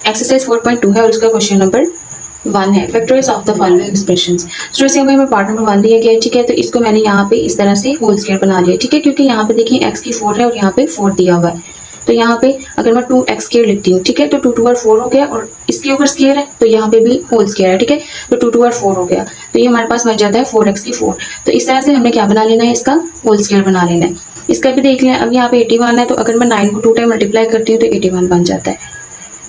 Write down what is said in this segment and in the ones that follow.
Exercise 4.2 है और उसका क्वेश्चन नंबर 1 है। Factorize of the following expressions. Students यहाँ पे हमें पार्ट नंबर 1 दिया गया है, ठीक है। तो इसको मैंने यहाँ पे इस तरह से होल स्क्वायर बना लिया, ठीक है, क्योंकि यहाँ पे देखिए x की 4 है और यहाँ पे 4 दिया हुआ है। तो यहाँ पे अगर मैं 2x स्क्वायर लिखती हूँ, ठीक है, तो 2 2 और 4 हो गया और इसके ऊपर स्क्वायर है तो यहाँ पे भी होल स्क्वायर है, ठीक है। तो 2 2 और 4 हो गया तो ये हमारे पास बन जाता है 4x की 4। तो इस तरह से हमें क्या बना लेना है, इसका होल स्क्वायर बना लेना है। इसका भी देख लें, अब यहाँ पे 81 है तो अगर मैं 9 को 2 टाइम मल्टीप्लाई करती हूँ तो 81 बन जाता है।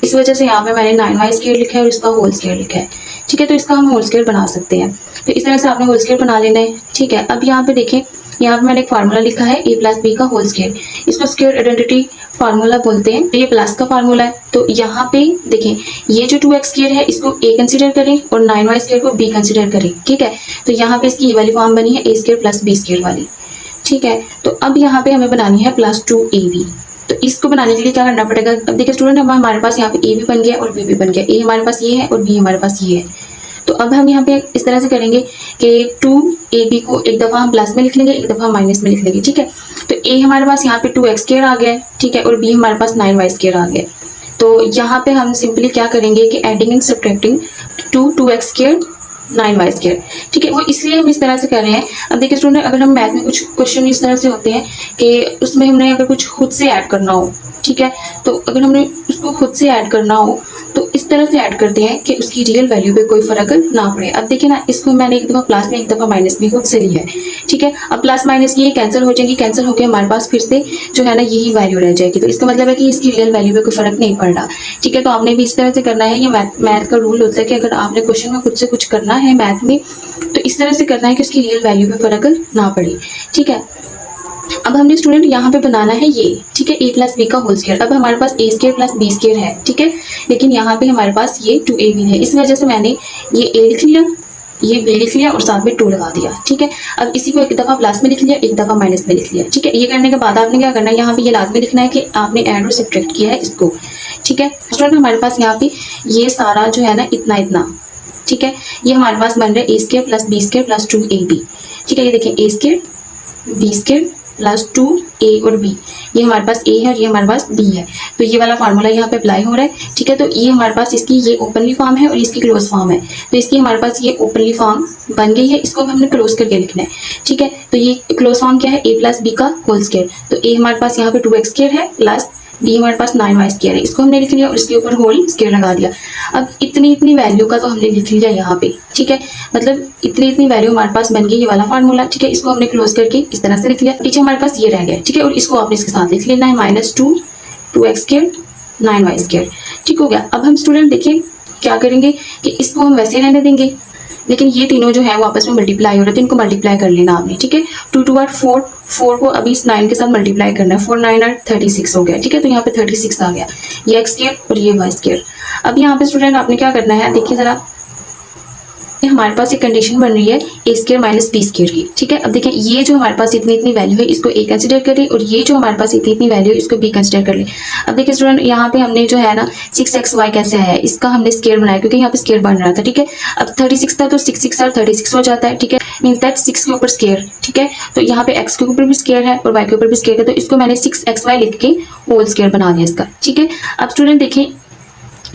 इस वजह से यहाँ पे मैंने 9y स्क्वायर लिखा है और इसका होल स्क्वायर लिखा है, ठीक है। तो इसका हम होल स्क्वायर बना सकते हैं। तो इस तरह से आपने होल स्क्वायर बना लेना है, ठीक है। अब यहाँ पे देखें, यहाँ पे मैंने एक फार्मूला लिखा है a प्लस बी का होल स्क्वायर। इसको स्क्वायर आइडेंटिटी फार्मूला बोलते हैं। तो ये प्लस का फार्मूला है। तो यहाँ पे देखें, ये जो 2x स्क्वायर है इसको a कंसिडर करें और 9y स्क्वायर को b कंसिडर करें, ठीक है। तो यहाँ पे इसकी ये वाली फॉर्म बनी है a square plus b square वाली, ठीक है। तो अब यहाँ पे हमें बनानी है प्लस 2ab। तो इसको बनाने के लिए क्या करना पड़ेगा, अब देखिए स्टूडेंट, अब हमारे पास यहाँ पे ए भी बन गया और बी भी बन गया। ए हमारे पास ये है और बी हमारे पास ये है। तो अब हम यहाँ पे इस तरह से करेंगे कि 2ab को एक दफ़ा हम प्लस में लिख लेंगे, एक दफ़ा माइनस में लिख लेंगे, ठीक है। तो ए हमारे पास यहाँ पे 2x स्क्वायर आ गया है, ठीक है, और बी हमारे पास 9y स्क्वायर आ गया। तो यहाँ पे हम सिंपली क्या करेंगे कि adding and subtracting 2x square 9y square, ठीक है। वो इसलिए हम इस तरह से कर रहे हैं। अब देखिए स्टूडेंट, अगर हम मैथ में कुछ क्वेश्चन इस तरह से होते हैं कि उसमें हमने अगर कुछ खुद से ऐड करना हो, ठीक है, तो अगर हमने उसको खुद से ऐड करना हो तो इस तरह से ऐड करते हैं कि उसकी रियल वैल्यू पे कोई फर्क ना पड़े। अब देखिए ना, इसको मैंने एक दफ़ा प्लस में एक दफ़ा माइनस में खुद से लिया है, ठीक है। अब प्लस माइनस ये कैंसिल हो जाएंगी, कैंसिल होकर हमारे पास फिर से जो है ना यही वैल्यू रह जाएगी। तो इसका मतलब है कि इसकी रियल वैल्यू पे कोई फर्क नहीं पड़ रहा, ठीक है। तो आपने भी इस तरह से करना है। ये मैथ का रूल होता है कि अगर आपने क्वेश्चन में खुद से कुछ करना है मैथ में तो इस तरह से करना है कि उसकी रियल वैल्यू पे फर्क ना पड़े, ठीक है। अब हमने स्टूडेंट यहाँ पे बनाना है ये, ठीक है, a प्लस बी का होल स्क्वायर। अब हमारे पास a square plus b square है, ठीक है, लेकिन यहाँ पे हमारे पास ये 2ab है। इस वजह से मैंने ये a लिख लिया, ये b लिख लिया और साथ में 2 लगा दिया, ठीक है। अब इसी को एक दफ़ा प्लस में लिख लिया, एक दफ़ा माइनस में लिख लिया, ठीक है। ये करने के बाद आपने क्या करना है, यहाँ पे ये लाजमी लिखना है कि आपने ऐड और सब्ट्रैक्ट किया है इसको, ठीक है। स्टूडेंट हमारे पास यहाँ पे ये सारा जो है ना इतना इतना, ठीक है, ये हमारे पास बन रहा है a square plus b square plus 2ab, ठीक है। ये देखिए a square b square plus 2a और b, ये हमारे पास a है और ये हमारे पास b है। तो ये वाला फार्मूला यहाँ पे अप्लाई हो रहा है, ठीक है। तो ये हमारे पास इसकी ये ओपनली फॉर्म है और इसकी क्लोज फॉर्म है। तो इसकी हमारे पास ये ओपनली फॉर्म बन गई है, इसको हमने क्लोज करके लिखना है, ठीक है। तो ये क्लोज फॉर्म क्या है, a प्लस बी का होल स्क्वायर। तो a हमारे पास यहाँ पे 2x स्क्वायर है प्लस b हमारे पास 9y स्क्वायर है, इसको हमने लिख लिया और इसके ऊपर होल स्क्वायर लगा दिया। अब इतनी इतनी वैल्यू का तो हमने लिख लिया यहाँ पे, ठीक है, मतलब इतनी इतनी वैल्यू हमारे पास बन गई, ये वाला फार्मूला, ठीक है। इसको हमने क्लोज करके इस तरह से लिख लिया। नीचे हमारे पास ये रह गया, ठीक है, और इसको आपने इसके साथ लिख लेना है -2 2x स्क्वायर 9y स्क्वायर, ठीक हो गया। अब हम स्टूडेंट देखिए क्या करेंगे कि इसको हम वैसे रहने देंगे, लेकिन ये तीनों जो है वो आपस में मल्टीप्लाई हो रहे थे, इनको मल्टीप्लाई कर लेना आपने, ठीक है। 2 2 और 4 को अभी इस 9 के साथ मल्टीप्लाई करना है, 4 9 और 36 हो गया, ठीक है। तो यहाँ पे 36 आ गया, ये x स्क्वायर और ये y स्क्वायर। अब यहाँ पे स्टूडेंट आपने क्या करना है, देखिए जरा, हमारे पास एक कंडीशन बन रही है a square minus b square की, ठीक है। अब देखिए ये जो हमारे पास इतनी इतनी वैल्यू है इसको a कंसिडर करें और ये जो हमारे पास इतनी इतनी वैल्यू है इसको b कंसिडर कर ले। अब देखिए स्टूडेंट, यहाँ पे हमने जो है ना 6xy कैसे आया है, इसका हमने स्क्वायर बनाया क्योंकि यहाँ पे स्क्वायर बन रहा था, ठीक है। अब 36 था तो 6 6 और 36 हो जाता है, ठीक है, मीन्स दैट 6 के ऊपर स्क्वायर, ठीक है। तो यहाँ पे x के ऊपर भी स्क्वायर है और y के ऊपर भी स्क्वायर है, तो इसको मैंने 6xy लिख के होल स्क्वायर बना दिया इसका, ठीक है। अब स्टूडेंट देखिए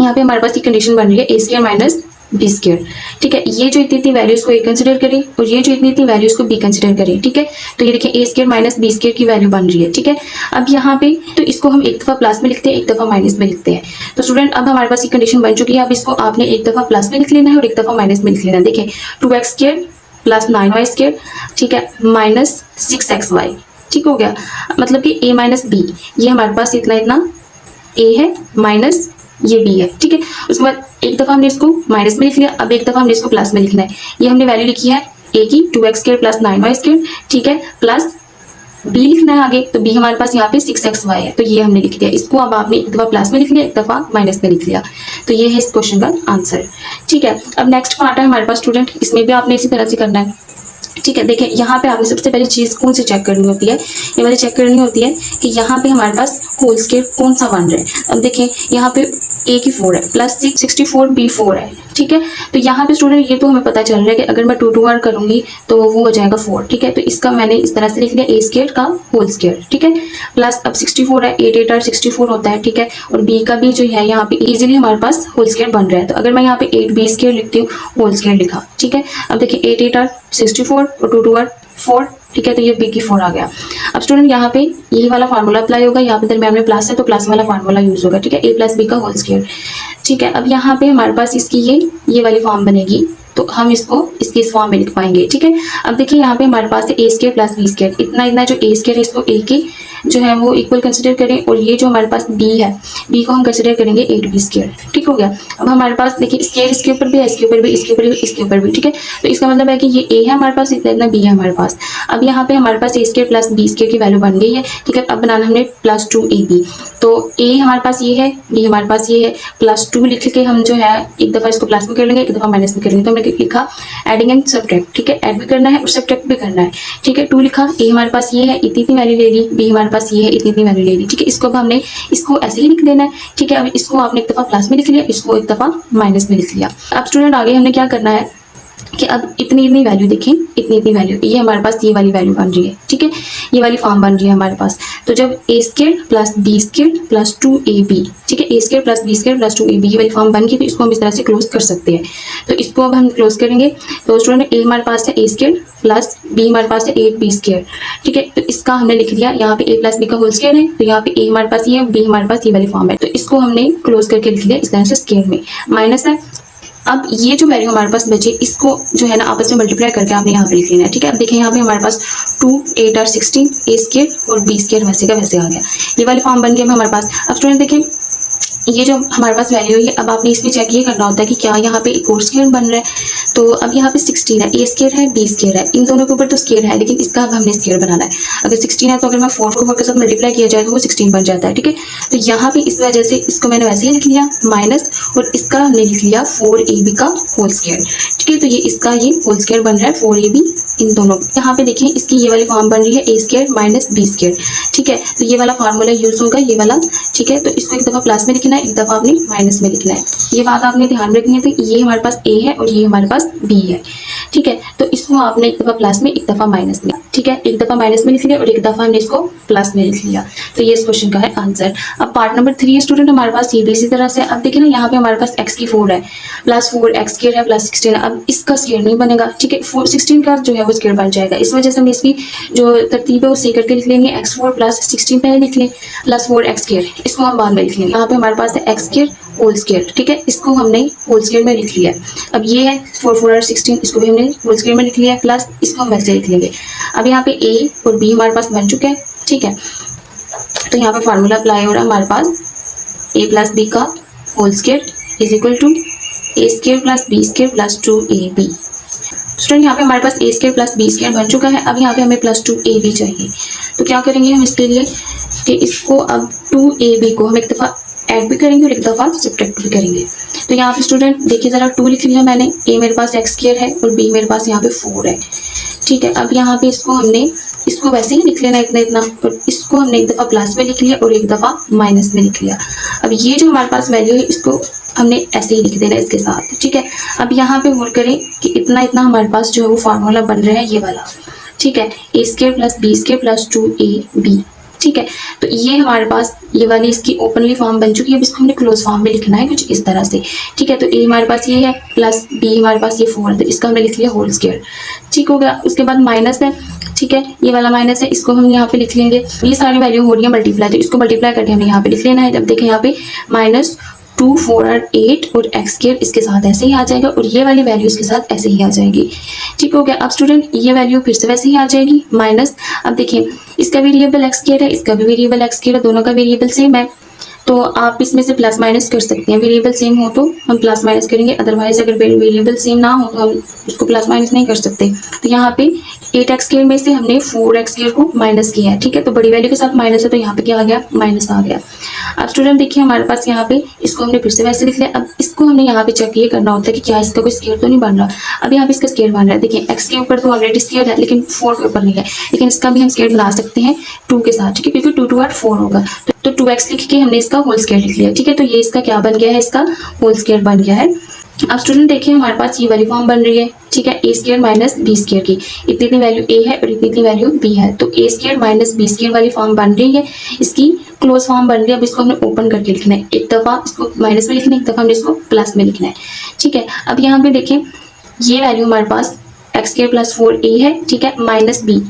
यहाँ पे हमारे पास ये कंडीशन बन रही है a square minus b square, ठीक है। ये जो इतनी इतनी वैल्यू इसको a कंसिडर करें और ये जो इतनी इतनी वैल्यू इसको b कंसिडर करें, ठीक है। तो ये देखिए a square minus b square की वैल्यू बन रही है, ठीक है। अब यहाँ पे तो इसको हम एक दफ़ा प्लस में लिखते हैं, एक दफ़ा माइनस में लिखते हैं। तो स्टूडेंट अब हमारे पास ये कंडीशन बन चुकी है। अब इसको आपने एक दफ़ा प्लस में लिख लेना है और एक दफ़ा माइनस में लिख लेना है। देखिए 2x square plus 9y square, ठीक है, माइनस 6xy, ठीक हो गया। मतलब कि a माइनस b, ये हमारे पास इतना इतना a है माइनस ये b है, ठीक है। उसके बाद एक दफ़ा हमने इसको माइनस में लिख लिया, अब एक दफ़ा हमने इसको प्लस में लिखना है। ये हमने वैल्यू लिखी है a की 2x square plus 9y square, ठीक है, प्लस b लिखना है आगे। तो b हमारे पास यहाँ पे 6xy है, तो ये हमने लिख दिया। इसको अब आपने एक दफ़ा प्लस में लिख लिया, एक दफ़ा माइनस में लिख लिया। तो ये है इस क्वेश्चन का आंसर, ठीक है। अब नेक्स्ट पार्ट है हमारे पास स्टूडेंट, इसमें भी आपने इसी तरह से करना है। ठीक है। देखिए यहाँ पे आपने सबसे पहले चीज़ कौन सी चेक करनी होती है, ये वाली चेक करनी होती है कि यहाँ पे हमारे पास होल स्केयर कौन सा बन रहा है। अब देखिए यहाँ पे ए की 4 है प्लस 64 बी 4 है, ठीक है। तो यहाँ पे स्टूडेंट ये तो हमें पता चल रहा है कि अगर मैं 2 2 आर करूंगी तो वो हो जाएगा 4, ठीक है। तो इसका मैंने इस तरह से लिख लिया ए स्केयर का होल स्केयर, ठीक है। प्लस अब 64 है, 8 8 आर 64 होता है, ठीक है। और बी का भी जो है यहाँ पे इजीली हमारे पास होल स्केयर बन रहा है। तो अगर मैं यहाँ पे 8 बी स्केयर लिखती हूँ, होल स्केयर लिखा, ठीक है। अब देखिए 8 8 आर 64 और 2 2 आर 4, ठीक है। तो ये बी की 4 आ गया। अब स्टूडेंट यहाँ पे यही वाला फार्मूला अप्लाई होगा, यहाँ पे दरम्यान में प्लस है तो प्लस वाला फार्मूला यूज होगा, ठीक है। ए प्लस बी का होल स्क्वायर, ठीक है। अब यहाँ पे हमारे पास इसकी ये वाली फॉर्म बनेगी, तो हम इसको इसकी इस फॉर्म में लिख पाएंगे, ठीक है। अब देखिए यहाँ पे हमारे पास है a square plus B square, इतना जो ए स्क्वायर है इसको ए की जो है वो इक्वल कंसिडर करें, और ये जो हमारे पास बी है, बी को हम कंसिडर करेंगे 8 बी स्क्वायर, ठीक हो गया। अब हमारे पास देखिए स्क्वायर इसके ऊपर भी है, इसके ऊपर भी, इसके ऊपर भी, इसके ऊपर भी, ठीक है। तो इसका मतलब है कि ये ए है हमारे पास, इतना बी है हमारे पास। अब यहाँ पे हमारे पास A square plus B square की वैल्यू बन गई है, ठीक है। अब बनाना हमने प्लस 2 ए बी, तो ए हमारे पास ये है, बी हमारे पास ये है, प्लस 2 लिख के हम जो है एक दफ़ा इसको प्लस में कर लेंगे, एक दफ़ा माइनस में कर लेंगे। तो हमने लिखा एडिंग एंड सब्ट्रैक्ट, ठीक है। ऐड भी करना है और सब्ट्रैक्ट भी करना है, ठीक है। 2 लिखा, ए हमारे पास ये है, इतनी वैल्यू ले ली, बी हमारे पास ये है, इतनी वैल्यू ले ली, ठीक है। इसको अब हमने इसको ऐसे ही लिख देना है, ठीक है। अब इसको आपने एक दफ़ा प्लस में लिख लिया, इसको एक दफ़ा माइनस में लिख लिया। अब स्टूडेंट आगे हमने क्या करना है कि अब इतनी वैल्यू देखें, इतनी वैल्यू, ये हमारे पास ये वाली वैल्यू बन रही है, ठीक है। ये वाली फॉर्म बन रही है हमारे पास। तो जब a square plus B square plus 2ab, ठीक है, a square plus B square plus 2ab ये वाली फॉर्म बन गई, तो इसको हम इस तरह से क्लोज कर सकते हैं। तो इसको अब हम क्लोज करेंगे। तो स्टूडेंट ए हमारे पास है ए स्क्वायर प्लस बी हमारे पास है 8b स्क्वायर, ठीक है। तो इसका हमने लिख लिया, यहाँ पे ए प्लस बी का होल स्क्वायर है, तो यहाँ पे ए हमारे पास ये है, बी हमारे पास ये वाली फॉर्म है। तो इसको हमने क्लोज करके लिख लिया इस तरह से स्क्वायर में, माइनस है। अब ये जो वैल्यू हमारे पास बचे, इसको जो है ना आपस में मल्टीप्लाई करके आपने यहाँ पे लिख लेना है, ठीक है। अब देखिए यहाँ पे हमारे पास 2 8 और 16 ए स्क्वायर और बी स्क्वायर वैसे का वैसे आ गया, ये वाली फॉर्म बन गया हमारे पास। अब स्टूडेंट देखिए ये जो हमारे पास वैल्यू है, अब आपने इसमें चेक ये करना होता है कि क्या यहाँ पे एक और स्क्वायर बन रहा है। तो अब यहाँ पे 16 है, ए स्क्वायर है, बी स्क्वायर है, इन दोनों के ऊपर तो स्क्वायर है, लेकिन इसका अब हमने स्क्वायर बनाना है। अगर 16 है तो अगर मैं 4 को 4 के साथ मल्टीप्लाई किया जाए तो वो 16 बन जाता है, ठीक है। तो यहाँ पे इस वजह से इसको मैंने वैसे ही लिख लिया माइनस, और इसका हमने लिख लिया 4ab का होल स्क्वायर, ठीक है। तो ये इसका ये होल स्क्वायर बन रहा है 4ab इन दोनों। यहाँ पे देखिए इसकी ये वाली फॉर्म बन रही है a square minus B square, ठीक है। तो ये वाला फार्मूला यूज होगा, ये वाला, ठीक है। तो इसको एक दफ़ा प्लस में लिखना है, एक दफ़ा आपने माइनस में लिखना है, ये बात आपने ध्यान रखनी है। तो ये हमारे पास ए है और ये हमारे पास बी है, ठीक है। तो इसको आपने एक दफ़ा प्लस में, एक दफ़ा माइनस में, ठीक है। एक दफ़ा माइनस में लिख लिया और एक दफ़ा हमने इसको प्लस में लिख लिया। तो ये इस क्वेश्चन का है आंसर। अब पार्ट नंबर 3 स्टूडेंट हमारे पास ये भी इसी तरह से। अब देखिए ना यहाँ पे हमारे पास x की 4 है प्लस 4 एक्स स्क्वायर है प्लस 16 है। अब इसका स्क्वायर नहीं बनेगा, ठीक है। 16 का जो है वो स्क्वायर बन जाएगा, इस वजह से हम इसकी जो तरतीब है वो सही करके लिख लेंगे। x4 प्लस 16 पहले लिख लें प्लस 4 एक्स स्क्वायर, इसको हम बाद में लिख लेंगे। यहाँ पे हमारे पास है एक्स स्क्वायर होल स्क्वायर, ठीक है। इसको हमने होल स्क्वायर में लिख लिया। अब ये है 4 4 और 16, इसको भी हमने होल स्क्वायर में लिख लिया, प्लस इसको हम वैसे लिख लेंगे। अब यहाँ पे ए और बी हमारे पास बन चुका है, ठीक है। तो यहाँ पे फार्मूला अप्लाई हो रहा है हमारे पास ए प्लस बी का whole square is equal to A square plus B square plus 2ab। Student यहाँ पे हमारे पास A square plus B square बन चुका है। अब यहाँ पे हमें प्लस 2ab चाहिए, तो क्या करेंगे हम इसके लिए कि इसको अब 2ab को हम एक दफ़ा ऐड भी करेंगे और एक दफ़ा सब्ट्रैक्ट भी करेंगे। तो यहाँ पे स्टूडेंट देखिए ज़रा 2 लिख लिया मैंने, ए मेरे पास एक्स स्क्वायर है और बी मेरे पास यहाँ पे 4 है, ठीक है। अब यहाँ पे इसको हमने इसको वैसे ही लिख लेना इतना इतना, और इसको हमने एक दफ़ा प्लस में लिख लिया और एक दफ़ा माइनस में लिख लिया। अब ये जो हमारे पास वैल्यू है इसको हमने ऐसे ही लिख देना इसके साथ, ठीक है। अब यहाँ पे गौर करें कि इतना इतना हमारे पास जो है वो फार्मूला बन रहा है ये वाला, ठीक है। A square plus B square plus 2ab, ठीक है। तो ये हमारे पास ये वाली इसकी ओपनली फॉर्म बन चुकी है। अब इसको हमने क्लोज फॉर्म में लिखना है कुछ इस तरह से, ठीक है। तो ए हमारे पास ये है प्लस बी हमारे पास ये 4 है, तो इसका हमने लिख लिया होल स्क्वायर, ठीक हो गया। उसके बाद माइनस है, ठीक है, ये वाला माइनस है, इसको हम यहाँ पे लिख लेंगे। ये सारी वैल्यू हो रही है मल्टीप्लाई, तो इसको मल्टीप्लाई करके हमें यहाँ पे लिख लेना है। जब देखें यहाँ पे माइनस 2 4 और 8 और एक्स स्क्वायर इसके साथ ऐसे ही आ जाएगा, और ये वाली वैल्यू इसके साथ ऐसे ही आ जाएगी, ठीक हो गया। अब स्टूडेंट ये वैल्यू फिर से वैसे ही आ जाएगी माइनस। अब देखिए इसका वेरिएबल एक्स स्क्वायर है, इसका भी वेरिएबल एक्स स्क्वायर है, दोनों का वेरिएबल सेम है, तो आप इसमें से प्लस माइनस कर सकते हैं। वेरिएबल सेम हो तो हम प्लस माइनस करेंगे, अदरवाइज अगर वेरिएबल सेम ना हो तो हम उसको प्लस माइनस नहीं कर सकते। तो यहाँ पे 8x स्क्वायर में से हमने 4x स्क्वायर को माइनस किया है, ठीक है। तो बड़ी वैल्यू के साथ माइनस है तो यहाँ पे क्या आ गया, माइनस आ गया। अब स्टूडेंट देखिए हमारे पास यहाँ पे इसको हमने फिर से वैसे लिख लिया। अब इसको हमने यहाँ पे चेक ये करना होता है कि क्या इसका कोई स्क्वायर तो नहीं बन रहा। अब यहाँ पे इसका स्क्वायर बन रहा है, देखिए x के ऊपर तो ऑलरेडी स्क्वायर है लेकिन 4 के ऊपर नहीं है, लेकिन इसका भी हम स्क्वायर बना सकते हैं 2 के साथ, ठीक है, क्योंकि 2 2 8 4 होगा। तो 2x लिख के हमने इसका होल स्क्वायर लिख लिया, ठीक है। तो ये इसका क्या बन गया है, इसका होल स्क्वायर बन गया है। अब स्टूडेंट देखिए हमारे पास ये वाली फॉर्म बन रही है, ठीक है, a square minus B square की। इतनी वैल्यू ए है और इतनी वैल्यू बी है, तो ए स्क्वायर माइनस बी स्क्वायर वाली फॉर्म बन रही है, इसकी क्लोज फॉर्म बन रही है। अब इसको हमने ओपन करके लिखना है, एक दफ़ा इसको माइनस में लिखना है, एक दफ़ा हमने इसको प्लस में लिखना है, ठीक है। अब यहाँ पे देखें ये वैल्यू हमारे पास एक्स स्क्वायर प्लस 4a है, ठीक है, माइनस बी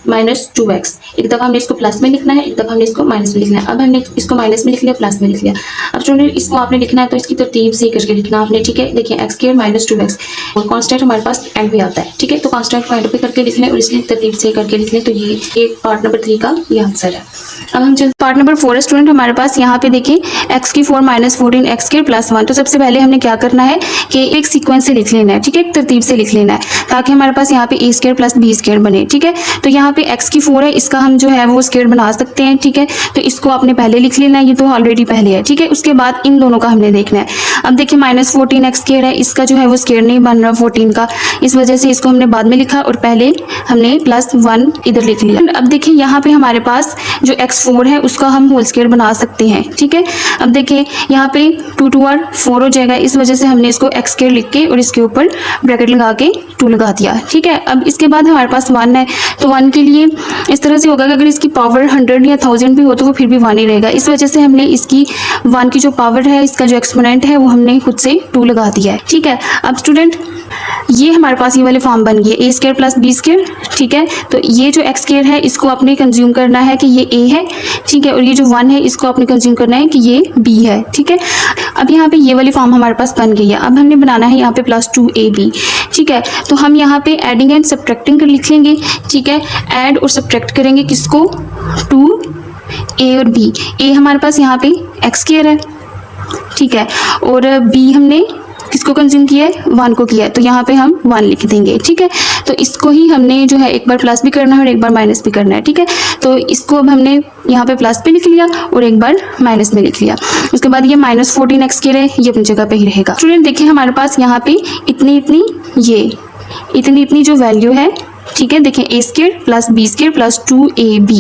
माइनस 2x। एक दफ़ा हमने इसको प्लस में लिखना है, एक दफ़ा हमने इसको माइनस में लिखना है। अब हमने इसको माइनस में लिख लिया, प्लस में लिख लिया। अब स्टूडेंट इसको आपने लिखना है तो इसकी तरतीब से करके लिखना आपने, ठीक है। देखिए एक्स स्क्वायर माइनस 2x और कांस्टेंट हमारे पास एंड पे आता है, ठीक है। तो कांस्टेंट को एंड पे करके लिख लें और इसकी तरतीब से करके लिख लें। तो ये पार्ट नंबर 3 का ये आंसर है। अब हम चलते पार्ट नंबर 4 है स्टूडेंट हमारे पास। यहाँ पे देखिए एक्स की 4 माइनस 14 एक्स स्क्वायर प्लस 1। तो सबसे पहले हमने क्या करना है कि एक सीक्वेंस से लिख लेना है, ठीक है, एक तरतीब से लिख लेना है ताकि हमारे पास यहाँ पे ए स्क्वायर प्लस बी स्क्वायर बने, ठीक है। तो यहाँ पे एक्स की 4 है, इसका हम जो है वो स्क्वायर बना सकते हैं, ठीक है। तो इसको आपने पहले लिख लेना है, ये तो ऑलरेडी पहले है, ठीक है। उसके बाद इन दोनों का हमने देखना है। अब देखिए माइनस 14 एक्स स्क्वायर है, इसका जो है वो स्क्वायर नहीं बन रहा 14 का, इस वजह से इसको हमने बाद में लिखा और पहले हमने प्लस 1 इधर लिख लिया। अब देखिए यहाँ पे हमारे पास जो x4 है उसका हम होल स्क्वायर बना सकते हैं, ठीक है। अब देखिए यहाँ पे 2 2 और 4 हो जाएगा, इस वजह से हमने इसको x स्क्वायर लिख के और इसके ऊपर ब्रैकेट लगा के 2 लगा दिया, ठीक है। अब इसके बाद हमारे पास 1 है, तो 1 के लिए इस तरह से होगा कि अगर इसकी पावर 100 या 1000 भी हो तो वो फिर भी 1 ही रहेगा। इस वजह से हमने इसकी 1 की जो पावर है, इसका जो एक्सपोनेंट है वो हमने खुद से 2 लगा दिया है, ठीक है। अब स्टूडेंट ये हमारे पास ये वाले फॉर्म बन गए ए स्क्वायर प्लस बी स्क्वायर, ठीक है। तो ये जो एक्स स्क्वायर है इसको आपने कंज्यूम करना है कि ये ए है, ठीक है, और ये जो 1 है इसको आपने कंज्यूम करना है कि ये बी है, ठीक है। अब यहाँ पे ये वाली फॉर्म हमारे पास बन गई है। अब हमने बनाना है यहाँ पे प्लस 2ab, ठीक है। तो हम यहाँ पे एडिंग एंड सब्ट्रैक्टिंग कर लिख लेंगे, ठीक है। ऐड और सब्ट्रैक्ट करेंगे किसको, 2a और b। a हमारे पास यहाँ पे एक्स स्क्वायर है, ठीक है, और b हमने किसको कंज्यूम किया है, 1 को किया है, तो यहाँ पे हम 1 लिख देंगे, ठीक है। तो इसको ही हमने जो है एक बार प्लस भी करना है और एक बार माइनस भी करना है, ठीक है। तो इसको अब हमने यहाँ पे प्लस पे लिख लिया और एक बार माइनस में लिख लिया। उसके बाद ये माइनस 14 एक्स स्क्वायर है, ये अपनी जगह पे ही रहेगा। स्टूडेंट देखिए हमारे पास यहाँ पे इतनी इतनी जो वैल्यू है, ठीक है, देखिए a square plus B square plus 2ab,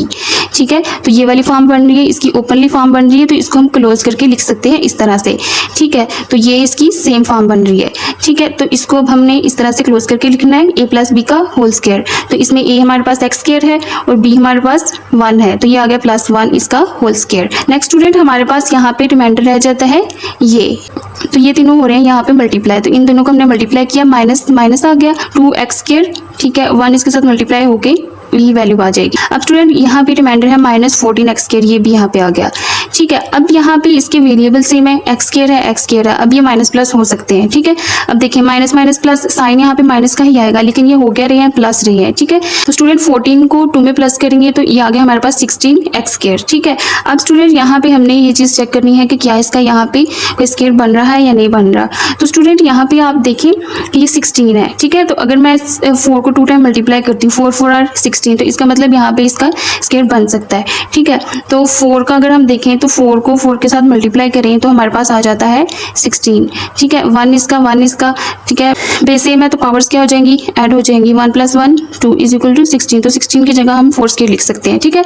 ठीक है। तो ये वाली फॉर्म बन रही है, इसकी ओपनली फॉर्म बन रही है, तो इसको हम क्लोज करके लिख सकते हैं इस तरह से, ठीक है। तो ये इसकी सेम फॉर्म बन रही है, ठीक है। तो इसको अब हमने इस तरह से क्लोज करके लिखना है a प्लस बी का होल स्क्वायर। तो इसमें a हमारे पास एक्स स्क्वायर है और b हमारे पास 1 है, तो ये आ गया प्लस 1 इसका होल स्क्वायर। नेक्स्ट स्टूडेंट हमारे पास यहाँ पे रिमाइंडर रह जाता है ये, तो ये तीनों हो रहे हैं यहाँ पे मल्टीप्लाई, तो इन दोनों को हमने मल्टीप्लाई किया, माइनस माइनस आ गया 2x स्क्वायर, ठीक है, 1 इसके साथ मल्टीप्लाई होके यही वैल्यू आ जाएगी। अब स्टूडेंट यहाँ पे रिमाइंडर है माइनस 14 एक्स स्क्वायर, ये भी यहाँ पे आ गया, ठीक है। अब यहाँ पे इसके वेरिएबल सेम है, एक्स स्क्वायर है एक्स स्क्वायर है, अब ये माइनस प्लस हो सकते हैं, ठीक है। अब देखिए माइनस माइनस प्लस, साइन यहाँ पे माइनस का ही आएगा, लेकिन ये हो गया रहे हैं प्लस रहे हैं, ठीक है। तो स्टूडेंट 14 को 2 में प्लस करेंगे तो ये आ गया हमारे पास 16 एक्स स्क्वायर, ठीक है। अब स्टूडेंट यहाँ पे हमने ये चीज़ चेक करनी है कि क्या इसका यहाँ पे कोई स्क्वायर बन रहा है या नहीं बन रहा। तो स्टूडेंट यहाँ पे आप देखें कि ये 16 है, ठीक है। तो अगर मैं 4 को 2 टाइम मल्टीप्लाई करती हूँ, 4 4 आर 16, तो इसका मतलब यहाँ पे इसका स्क्वायर बन सकता है, ठीक है। तो 4 का अगर हम देखें तो 4 को 4 के साथ मल्टीप्लाई करें तो हमारे पास आ जाता है 16, ठीक है। 1 इसका, ठीक है, बेस सेम है तो पावर्स क्या हो जाएंगी, ऐड हो जाएंगी, 1 + 1 2 = 16। तो 16 की जगह हम 4 स्क्वायर लिख सकते हैं, ठीक है।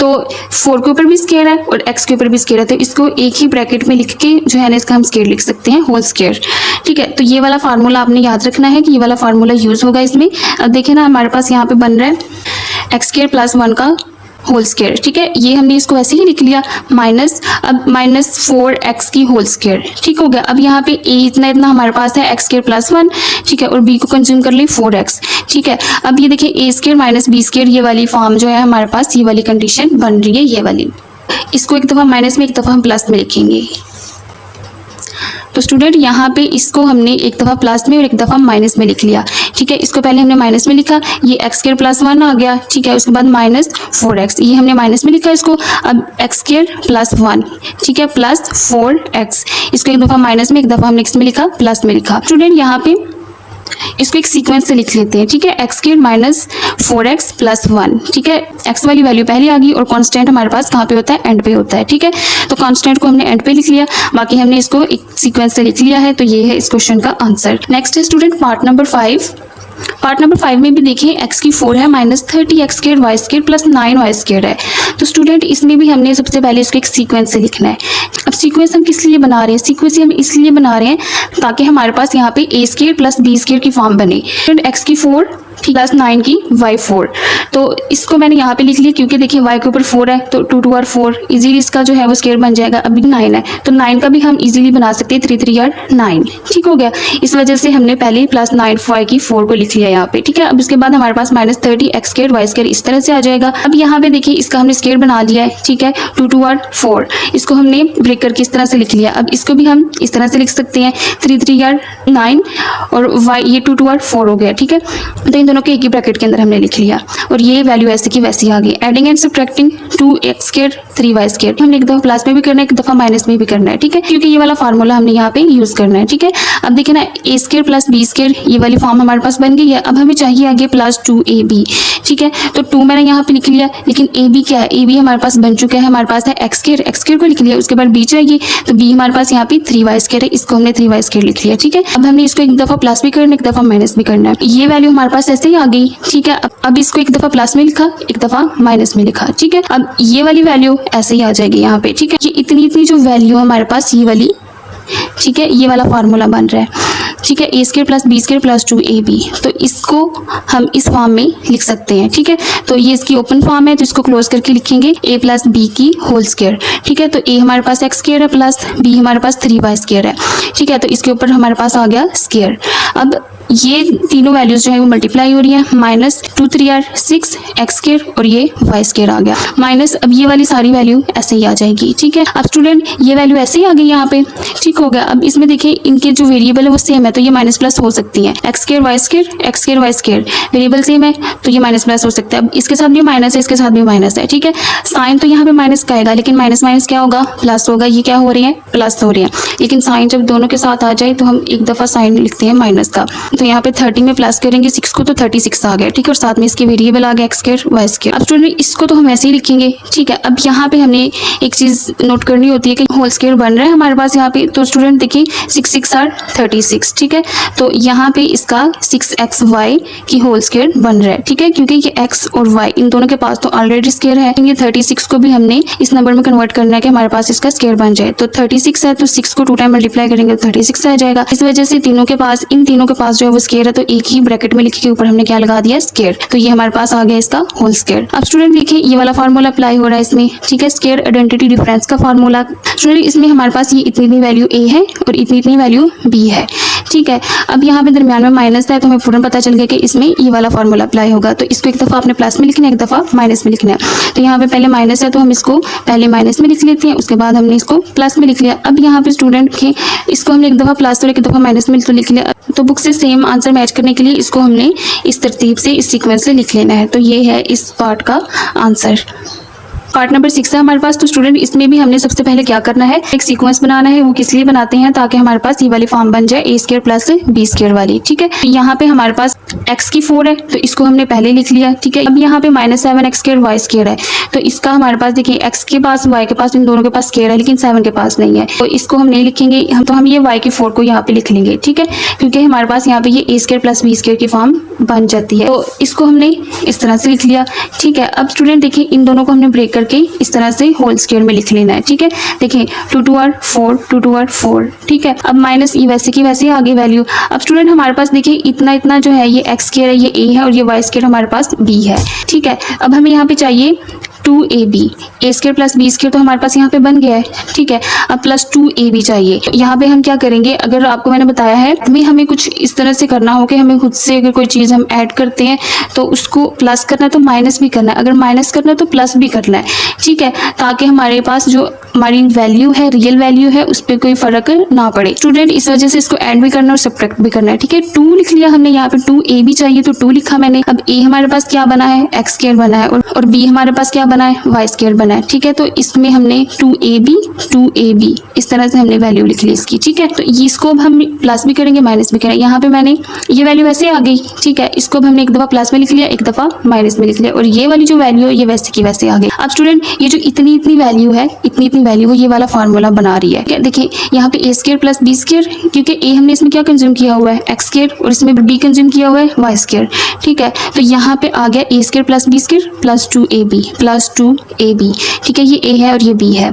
तो 4 के ऊपर भी स्क्वायर है और x के ऊपर भी स्क्वायर है, तो इसको एक ही ब्रैकेट में लिख के जो है ना इसका हम स्क्वायर लिख सकते हैं, होल स्क्वायर, ठीक है। तो ये वाला फार्मूला आपने याद रखना है कि ये वाला फार्मूला यूज होगा इसमें। अब देखिए ना हमारे पास यहाँ पे बन रहा है एक्स स्क्वायर प्लस 1 का होल स्क्वायर, ठीक है। ये हमने इसको ऐसे ही लिख लिया माइनस, अब -4x की होल स्क्वायर, ठीक हो गया। अब यहाँ पे a इतना हमारे पास है एक्स स्क्वायर प्लस 1, ठीक है, और b को कंज्यूम कर ली 4x, ठीक है। अब ये देखिए a square minus B square, ये वाली फॉर्म जो है हमारे पास, ये वाली कंडीशन बन रही है, ये वाली। इसको एक दफ़ा माइनस में एक दफ़ा हम प्लस में लिखेंगे। तो स्टूडेंट यहाँ पे इसको हमने एक दफ़ा प्लस में और एक दफ़ा माइनस में लिख लिया, ठीक है। इसको पहले हमने माइनस में लिखा, ये एक्स स्क्वायर प्लस 1 आ गया, ठीक है। उसके बाद -4x, ये हमने माइनस में लिखा इसको। अब एक्स स्क्वायर प्लस 1, ठीक है, प्लस 4x, इसको एक दफ़ा माइनस में एक दफ़ा हमने एक्स में लिखा, प्लस में लिखा। स्टूडेंट यहाँ पे इसको एक सीक्वेंस से लिख लेते हैं, ठीक है। X square minus 4x plus 1, ठीक है। एक्स वाली वैल्यू पहले आ गई और कांस्टेंट हमारे पास कहाँ पे होता है, एंड पे होता है, ठीक है। तो कांस्टेंट को हमने एंड पे लिख लिया, बाकी हमने इसको एक सीक्वेंस से लिख लिया है। तो ये है इस क्वेश्चन का आंसर। नेक्स्ट है student part number 5। Part number 5 में भी देखिए x की 4 है minus 30x square Y square plus 9y square है। तो स्टूडेंट इसमें भी हमने सबसे पहले इसको एक सीक्वेंस से लिखना है। अब सीक्वेंस हम किस लिए बना रहे हैं, सीक्वेंस हम इसलिए बना रहे हैं ताकि हमारे पास यहाँ पे a square plus b square की फॉर्म बने। x की 4 प्लस 9 की y4, तो इसको मैंने यहाँ पे लिख लिया क्योंकि देखिए y के ऊपर 4 है तो 2 2 4 इजीली इसका जो है वो स्क्वायर बन जाएगा। अभी 9 है तो 9 का भी हम इजीली बना सकते हैं, 3 3 8 9, ठीक हो गया। इस वजह से हमने पहले प्लस 9 y की 4 को लिख लिया यहाँ पे, ठीक है। अब इसके बाद हमारे पास minus 30x square Y square इस तरह से आ जाएगा। अब यहाँ पे देखिए इसका हमने स्क्वायर बना लिया है, ठीक है। 2 2 4 इसको हमने ब्रेक करके इस तरह से लिख लिया। अब इसको भी हम इस तरह से लिख सकते हैं, 3 3 9 और y ये 2 2 4 हो गया, ठीक है। तो इन दोनों के एक ही ब्रैकेट के अंदर हमने लिख लिया और ये वैल्यू ऐसे की वैसी आ गई। Adding and subtracting 2x square 3y square हमने एक दफा प्लस में भी करना है, एक दफा माइनस में भी करना है, ठीक है, क्योंकि ये वाला फार्मूला हमने यहाँ पे यूज करना है, ठीक है। अब देखिए ना a square plus b square ये वाली फॉर्म हमारे पास बन गई है। अब हमें चाहिए आगे प्लस 2ab, ठीक है। तो 2 मैंने यहाँ पे लिख लिया, लेकिन ab क्या है, ab हमारे पास बन चुका है, हमारे पास है x स्क्वायर को लिख लिया। उसके बाद b चाहिए तो b हमारे पास यहाँ पे 3y स्क्वायर है, इसको हमने 3y स्क्वायर लिख लिया, ठीक है। अब हमने इसको एक दफा प्लस भी करना है, एक दफा माइनस भी करना है। ये वैल्यू हमारे पास ऐसे ही आ गई, ठीक है। अब इसको एक दफा प्लस में लिखा, एक दफा माइनस में लिखा, ठीक है। अब ये वाली वैल्यू ऐसे ही आ जाएगी यहाँ पे, ठीक है। ये इतनी जो वैल्यू है हमारे पास ये वाली, ठीक है, ये वाला फार्मूला बन रहा है, ठीक है। a square plus b square plus 2ab, तो इसको हम इस फॉर्म में लिख सकते हैं, ठीक है। तो ये इसकी ओपन फॉर्म है तो इसको क्लोज करके लिखेंगे a प्लस b की होल स्क्वायर, ठीक है। तो a हमारे पास x स्क्वायर है प्लस b हमारे पास 3y स्क्वायर है, ठीक है। तो इसके ऊपर हमारे पास आ गया स्क्वायर। अब ये तीनों वैल्यूज जो है वो मल्टीप्लाई हो रही है, माइनस 2 3 6 एक्स स्क्वायर और ये वाई स्क्वायर आ गया माइनस। अब ये वाली सारी वैल्यू ऐसे ही आ जाएगी, ठीक है। अब स्टूडेंट ये वैल्यू ऐसे ही आ गई यहाँ पे, ठीक हो गया। अब इसमें देखिए इनके जो वेरिएबल है वो सेम है तो ये माइनस प्लस हो सकती है, X square Y square variable same है तो ये माइनस प्लस हो सकता है। अब इसके साथ भी माइनस है, इसके साथ भी माइनस है, ठीक है। साइन तो यहाँ पे माइनस का आएगा लेकिन माइनस माइनस क्या होगा, प्लस होगा। ये क्या हो रही है, प्लस हो रही है, लेकिन साइन जब दोनों के साथ आ जाए तो हम एक दफा साइन लिखते हैं माइनस का। तो यहाँ पे 30 में प्लस करेंगे 6 को तो 36 आ गया, ठीक है। और साथ में इसके वेरिएबल आ गया एक्स स्क्वायर वाई स्क्वायर। अब स्टूडेंट इसको तो हम ऐसे ही लिखेंगे, ठीक है। अब यहाँ पे हमने एक चीज नोट करनी होती है कि होल स्क्वायर बन रहा है हमारे पास यहाँ पे। तो स्टूडेंट देखिए 6 6 are 36, ठीक है। तो यहाँ पे इसका 6xy की होल स्क्वायर बन रहा है, ठीक है, क्योंकि ये x और y इन दोनों के पास तो ऑलरेडी स्क्वायर है। ये 36 को भी हमने इस नंबर में कन्वर्ट करना है कि हमारे पास इसका स्क्वायर बन जाए। तो 36 है तो 6 को 2 टाइम मल्टीप्लाई करेंगे तो 36 आ जाएगा। इस वजह से इन तीनों के पास जो है वो स्क्वायर है तो एक ही ब्रैकेट में लिख के ऊपर हमने क्या लगा दिया, स्क्वायर। तो ये हमारे पास आ गया इसका होल स्क्वायर। अब स्टूडेंट देखिए ये वाला फार्मूला अप्लाई हो रहा है इसमें, ठीक है, स्क्वायर आइडेंटिटी डिफरेंस का फार्मूला। स्टूडेंट इसमें हमारे पास ये इतनी वैल्यू a है और इतनी वैल्यू b है, ठीक है। अब यहाँ पे दरमियान में माइनस है तो हमें फौरन पता चल गया कि इसमें ये वाला फार्मूला अप्लाई होगा। तो इसको एक दफा आपने प्लस में लिखना है, एक दफा माइनस में लिखना है। तो यहाँ पे पहले माइनस है तो हम इसको पहले माइनस में लिख लेते हैं, उसके बाद हमने इसको प्लस में लिख लिया। अब यहाँ पे स्टूडेंट के इसको हमने एक दफा प्लस और एक दफा माइनस में तो लिख लिया। तो बुक से सेम आंसर मैच करने के लिए इसको हमने इस तरतीब से इस सीक्वेंस से लिख लेना है। तो ये है इस पार्ट का आंसर। पार्ट नंबर 6 है हमारे पास। तो स्टूडेंट इसमें भी हमने सबसे पहले क्या करना है, एक सीक्वेंस बनाना है। वो किस लिए बनाते हैं, ताकि हमारे पास ये वाली फॉर्म बन जाए a square plus b square वाली, ठीक है। यहाँ पे हमारे पास x की 4 है तो इसको हमने पहले लिख लिया, ठीक है। अब यहाँ पे -7 x स्क्वायर y स्क्वायर है तो इसका हमारे पास देखिए x के पास y के पास इन दोनों के पास स्क्वायर है लेकिन 7 के पास नहीं है तो इसको हम नहीं लिखेंगे। हम ये y की 4 को यहाँ पे लिख लेंगे, ठीक है, क्योंकि हमारे पास यहाँ पे ये a square plus b square की फॉर्म बन जाती है। तो इसको हमने इस तरह से लिख लिया, ठीक है। अब स्टूडेंट देखिए इन दोनों को हमने ब्रेक करके इस तरह से होल स्क्वायर में लिख लेना है, ठीक है। देखिए 2 2 are 4 2 2 are 4, ठीक है। अब माइनस ये वैसे की वैसे आ गई वैल्यू। अब स्टूडेंट हमारे पास देखिए इतना जो है ये एक्स स्क्वायर है, ये a है और ये वाई स्क्वायर हमारे पास b है, ठीक है। अब हमें यहाँ पे चाहिए 2ab, a square plus b square तो हमारे पास यहाँ पे बन गया है, ठीक है। अब प्लस 2ab चाहिए। यहाँ पे हम क्या करेंगे, अगर आपको मैंने बताया है हमें कुछ इस तरह से करना हो कि हमें खुद से अगर कोई चीज़ हम ऐड करते हैं तो उसको प्लस करना है तो माइनस भी करना है, अगर माइनस करना है तो प्लस भी करना है, ठीक है, ताकि हमारे पास जो हमारी वैल्यू है, रियल वैल्यू है, उस पर कोई फर्क ना पड़े। स्टूडेंट इस वजह से इसको ऐड भी करना और सब्ट्रैक्ट भी करना है, ठीक है। 2 लिख लिया हमने, यहाँ पे 2ab चाहिए तो 2 लिखा मैंने। अब a हमारे पास क्या बना है, एक्स स्क्वायर बना है और b हमारे पास क्या बना है, वाई स्क्वायर बना है, ठीक है। तो इसमें हमने 2ab इस तरह से हमने वैल्यू लिख ली इसकी, ठीक है। तो इसको अब हम प्लस भी करेंगे माइनस भी करेंगे। यहाँ पे मैंने ये वैल्यू वैसे आ गई, ठीक है। इसको अब हमने एक दफ़ा प्लस में लिख लिया, एक दफ़ा माइनस में लिख लिया, और ये वाली जो वैल्यू है ये वैसे की वैसे आ गई। अब स्टूडेंट ये जो इतनी इतनी वैल्यू है, इतनी इतनी वैल्यू ये वाला फार्मूला बना रही है। देखिए यहाँ पे a square plus B square, क्योंकि a हमने इसमें क्या कंज्यूम किया हुआ है x स्क्वायर, और इसमें b कंज्यूम किया हुआ है y स्क्वायर, ठीक है। तो यहाँ पे आ गया a square plus B square plus 2ab, ठीक है। ये a है और ये b है।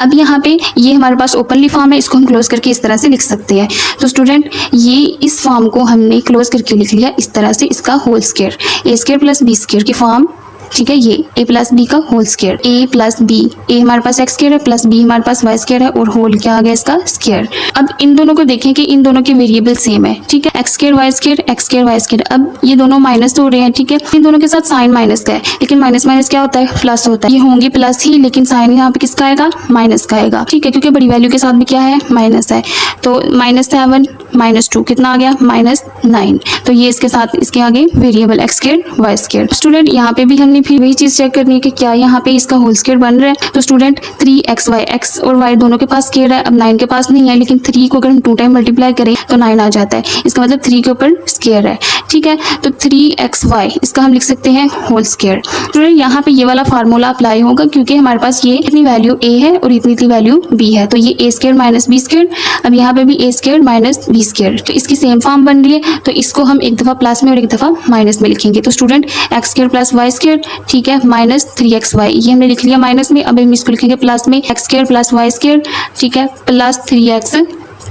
अब यहाँ पे ये हमारे पास ओपनली फॉर्म है, इसको हम क्लोज करके इस तरह से लिख सकते हैं। तो स्टूडेंट ये इस फॉर्म को हमने क्लोज करके लिख लिया इस तरह से, इसका whole square, a square plus B square की फॉर्म, ठीक है। ये a प्लस बी का whole square, a plus B, a हमारे पास x स्क्वायर है प्लस b हमारे पास y स्क्वायर है, और होल क्या आ गया इसका स्क्वायर। अब इन दोनों को देखें कि इन दोनों के वेरिएबल सेम है, ठीक है। x square y square, x square y square. अब ये दोनों माइनस तो हो रहे हैं, ठीक है। इन दोनों के साथ साइन माइनस का है, लेकिन माइनस माइनस क्या होता है, प्लस होता है। ये होंगे प्लस ही, लेकिन साइन यहाँ पे किसका आएगा, माइनस का आएगा, ठीक है, क्योंकि बड़ी वैल्यू के साथ भी क्या है, माइनस है। तो -7 -2 कितना आ गया, -9। तो ये इसके साथ इसके आगे variable x square y square. Student यहाँ पे भी हमने फिर वही चीज चेक करनी है कि क्या यहाँ पे इसका होल स्क्वायर बन रहा है। तो स्टूडेंट 3xy, x और y दोनों के पास स्क्वायर है, अब 9 के पास नहीं है, लेकिन 3 को अगर हम 2 टाइम मल्टीप्लाई करें तो 9 आ जाता है, इसका मतलब 3 के ऊपर स्क्वायर है, ठीक है। तो 3xy इसका हम लिख सकते हैं होल स्क्वायर। स्टूडेंट यहाँ पे ये वाला फार्मूला अप्लाई होगा, क्योंकि हमारे पास ये इतनी वैल्यू a है और इतनी वैल्यू b है, तो ये a square minus b square. अब यहाँ पे भी a square minus b square, तो इसकी सेम फॉर्म बन रही है, तो इसको हम एक दफ़ा प्लस में और एक दफ़ा माइनस में लिखेंगे। तो student x square plus y square, ठीक है, माइनस 3xy, ये हमने लिख लिया माइनस में। अब हम इसको लिखेंगे प्लस में, x square plus y square, ठीक है, प्लस 3xy।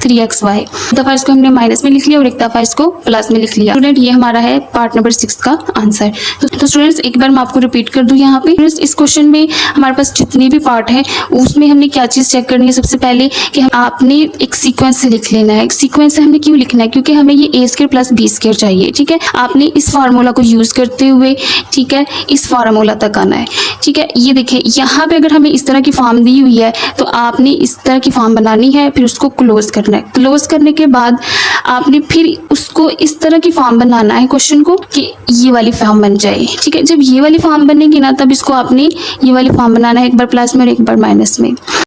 एक दफ़ा इसको हमने माइनस में लिख लिया और एक दफ़ा इसको प्लस में लिख लिया। स्टूडेंट ये हमारा है पार्ट नंबर 6 का आंसर। तो स्टूडेंट्स एक बार मैं आपको रिपीट कर दूं, यहाँ पे इस क्वेश्चन में हमारे पास जितने भी पार्ट है उसमें हमने क्या चीज़ चेक करनी है, सबसे पहले कि आपने एक सीक्वेंस से लिख लेना है। सीक्वेंस से हमने क्यों लिखना है, क्योंकि हमें ये a square plus b square चाहिए, ठीक है। आपने इस फार्मूला को यूज़ करते हुए, ठीक है, इस फार्मूला तक आना है, ठीक है। ये देखिए यहाँ पे अगर हमें इस तरह की फॉर्म दी हुई है तो आपने इस तरह की फॉर्म बनानी है, फिर उसको क्लोज करना है। क्लोज करने के बाद आपने फिर उसको इस तरह की फॉर्म बनाना है क्वेश्चन को कि ये वाली फॉर्म बन जाए, ठीक है। जब ये वाली फॉर्म बनेगी ना, तब इसको आपने ये वाली फॉर्म बनाना है, एक बार प्लस में और एक बार माइनस में।